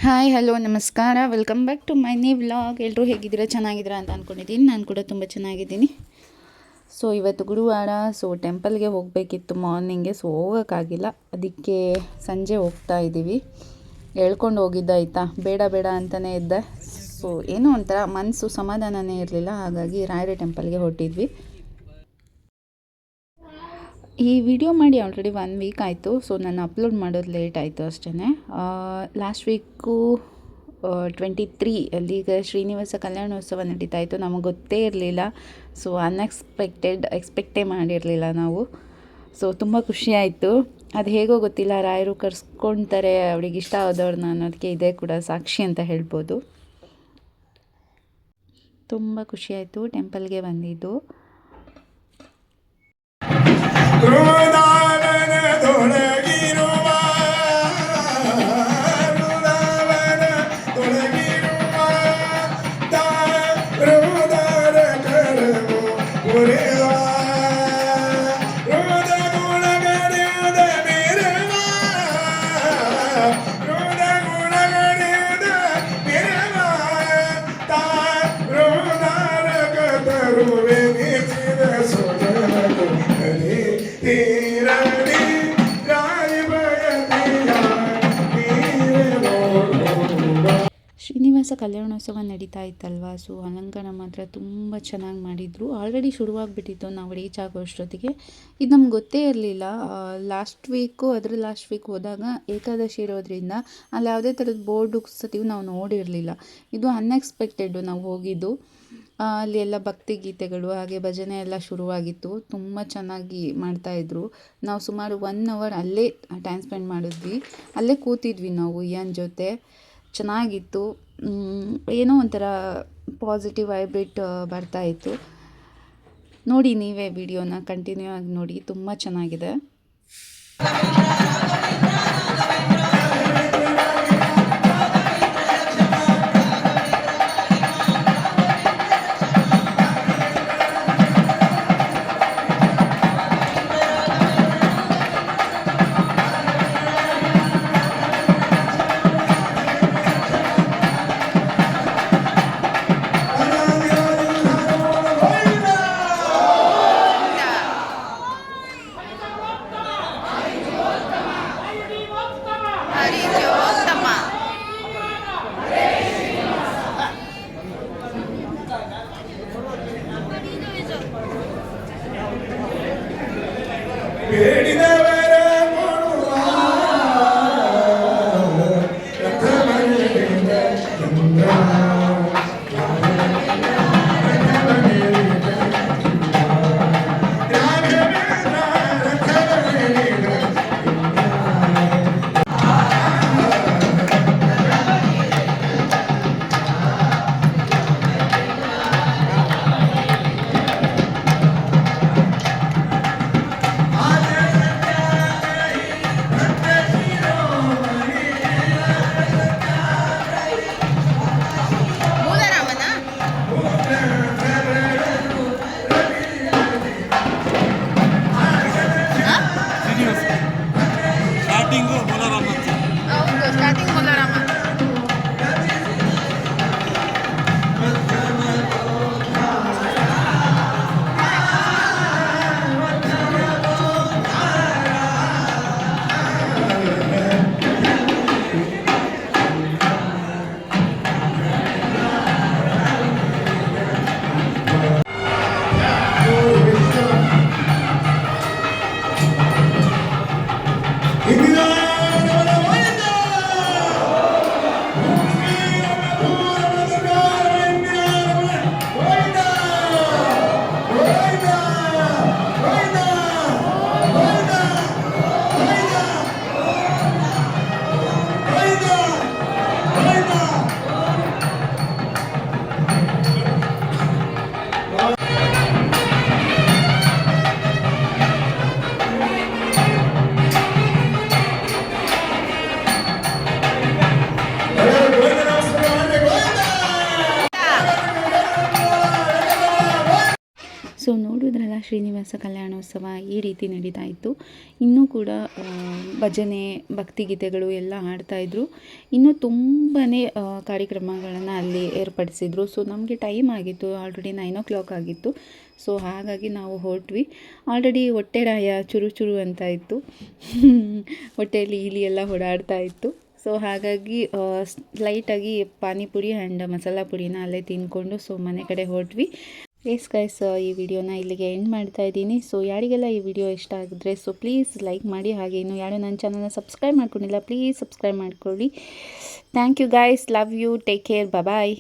Hi hello ನಮಸ್ಕಾರ welcome back to my new vlog. ಎಲ್ಲರೂ ಹೇಗಿದ್ದೀರಾ? ಚೆನ್ನಾಗಿದ್ದೀರಾ ಅಂತ ಅಂದ್ಕೊಂಡಿದ್ದೀನಿ. ನಾನು ಕೂಡ ತುಂಬ ಚೆನ್ನಾಗಿದ್ದೀನಿ. ಸೊ ಇವತ್ತು ಗುರುವಾರ, ಸೊ ಟೆಂಪಲ್ಗೆ ಹೋಗಬೇಕಿತ್ತು ಮಾರ್ನಿಂಗೆ. ಸೊ ಹೋಗೋಕ್ಕಾಗಿಲ್ಲ, ಅದಕ್ಕೆ ಸಂಜೆ ಹೋಗ್ತಾ ಇದ್ದೀವಿ. ಹೇಳ್ಕೊಂಡು ಹೋಗಿದ್ದಾಯ್ತಾ, ಬೇಡ ಬೇಡ ಅಂತಲೇ ಇದ್ದೆ. ಸೊ ಏನೋ ಒಂಥರ ಮನಸ್ಸು ಸಮಾಧಾನನೇ ಇರಲಿಲ್ಲ, ಹಾಗಾಗಿ ರಾಯರ ಟೆಂಪಲ್ಗೆ ಹೊರಟಿದ್ವಿ. ಈ ವಿಡಿಯೋ ಮಾಡಿ ಆಲ್ರೆಡಿ 1 ವೀಕ್ ಆಯಿತು. ಸೊ ನಾನು ಅಪ್ಲೋಡ್ ಮಾಡೋದು ಲೇಟ್ ಆಯಿತು ಅಷ್ಟೇ. ಲಾಸ್ಟ್ ವೀಕು 23 ಅಲ್ಲಿಗ ಶ್ರೀನಿವಾಸ ಕಲ್ಯಾಣೋತ್ಸವ ನಡೀತಾ ಇತ್ತು. ನಮಗೆ ಗೊತ್ತೇ ಇರಲಿಲ್ಲ. ಸೊ ಎಕ್ಸ್ಪೆಕ್ಟೇ ಮಾಡಿರಲಿಲ್ಲ ನಾವು. ಸೊ ತುಂಬ ಖುಷಿಯಾಯಿತು. ಅದು ಹೇಗೋ ಗೊತ್ತಿಲ್ಲ, ರಾಯರು ಕರ್ಸ್ಕೊಳ್ತಾರೆ ಅವ್ರಿಗೆ ಇಷ್ಟ ಆದವ್ರನ್ನ ಅನ್ನೋದಕ್ಕೆ ಇದೇ ಕೂಡ ಸಾಕ್ಷಿ ಅಂತ ಹೇಳ್ಬೋದು. ತುಂಬ ಖುಷಿಯಾಯಿತು ಟೆಂಪಲ್ಗೆ ಬಂದಿದ್ದು. ಶ್ರೀನಿವಾಸ ಕಲ್ಯಾಣೋತ್ಸವ ನಡೀತಾ ಇತ್ತಲ್ವ. ಸೊ ಅಲಂಕಾರ ಮಾತ್ರ ತುಂಬ ಚೆನ್ನಾಗಿ ಮಾಡಿದರು. ಆಲ್ರೆಡಿ ಶುರುವಾಗ್ಬಿಟ್ಟಿತ್ತು ನಾವು ರೀಚ್ ಆಗೋ ಅಷ್ಟೊತ್ತಿಗೆ. ಇದು ನಮ್ಗೆ ಗೊತ್ತೇ ಇರಲಿಲ್ಲ. ಲಾಸ್ಟ್ ವೀಕ್ ಹೋದಾಗ ಏಕಾದಶಿ ಇರೋದ್ರಿಂದ ಅಲ್ಲಿ ಯಾವುದೇ ಥರದ ಬೋರ್ಡ್ ಸತಿಯೂ ನಾವು ನೋಡಿರಲಿಲ್ಲ. ಇದು ಅನ್ಎಕ್ಸ್ಪೆಕ್ಟೆಡ್ಡು ನಾವು ಹೋಗಿದ್ದು. ಅಲ್ಲಿ ಎಲ್ಲ ಭಕ್ತಿ ಗೀತೆಗಳು ಹಾಗೆ ಭಜನೆ ಎಲ್ಲ ಶುರುವಾಗಿತ್ತು. ತುಂಬ ಚೆನ್ನಾಗಿ ಮಾಡ್ತಾಯಿದ್ರು. ನಾವು ಸುಮಾರು 1 ಅವರ್ ಅಲ್ಲೇ ಟೈಮ್ ಸ್ಪೆಂಡ್ ಮಾಡಿದ್ವಿ. ಅಲ್ಲೇ ಕೂತಿದ್ವಿ ನಾವು ಇಯನ್ ಜೊತೆ. ಚೆನ್ನಾಗಿತ್ತು. ಏನೋ ಒಂಥರ ಪಾಸಿಟಿವ್ ವೈಬ್ರೇಟ್ ಬರ್ತಾಯಿತ್ತು. ನೋಡಿ ನೀವೇ ವಿಡಿಯೋನ ಕಂಟಿನ್ಯೂ ಆಗಿ ನೋಡಿ, ತುಂಬ ಚೆನ್ನಾಗಿದೆ. ಶ್ರೀನಿವಾಸ ಕಲ್ಯಾಣೋತ್ಸವ ಈ ರೀತಿ ನಡೀತಾ ಇತ್ತು. ಇನ್ನೂ ಕೂಡ ಭಜನೆ ಭಕ್ತಿಗೀತೆಗಳು ಎಲ್ಲ ಹಾಡ್ತಾಯಿದ್ರು. ಇನ್ನೂ ತುಂಬಾ ಕಾರ್ಯಕ್ರಮಗಳನ್ನು ಅಲ್ಲಿ ಏರ್ಪಡಿಸಿದ್ರು. ಸೊ ನಮಗೆ ಟೈಮ್ ಆಗಿತ್ತು, ಆಲ್ರೆಡಿ 9 ಆಗಿತ್ತು. ಸೊ ಹಾಗಾಗಿ ನಾವು ಹೊರಟ್ವಿ. ಆಲ್ರೆಡಿ ಹೊಟ್ಟೆರಾಯ ಚುರು ಚುರು ಅಂತ ಇತ್ತು. ಹೊಟ್ಟೆಯಲ್ಲಿ ಇಲಿ ಎಲ್ಲ ಓಡಾಡ್ತಾ ಇತ್ತು. ಸೊ ಹಾಗಾಗಿ ಲೈಟಾಗಿ ಪಾನಿಪುರಿ ಆ್ಯಂಡ್ ಮಸಾಲ ಪುರಿನ ಅಲ್ಲೇ ತಿಂದ್ಕೊಂಡು ಸೊ ಮನೆ ಕಡೆ ಹೊರಟ್ವಿ. ಗೈಸ್ ಈ ವಿಡಿಯೋನ ಇಲ್ಲಿಗೆ ಎಂಡ್ ಮಾಡ್ತಾ ಇದ್ದೀನಿ. ಸೊ ಯಾರಿಗೆಲ್ಲ ಈ ವಿಡಿಯೋ ಇಷ್ಟ ಆಗಿದ್ರೆ ಸೊ ಪ್ಲೀಸ್ ಲೈಕ್ ಮಾಡಿ. ಹಾಗೆ ಇನ್ನು ಯಾರು ನನ್ನ ಚಾನಲ್ನ ಸಬ್ಸ್ಕ್ರೈಬ್ ಮಾಡ್ಕೊಂಡಿಲ್ಲ ಪ್ಲೀಸ್ ಸಬ್ಸ್ಕ್ರೈಬ್ ಮಾಡ್ಕೊಳ್ಳಿ. Thank you guys, love you, take care, bye.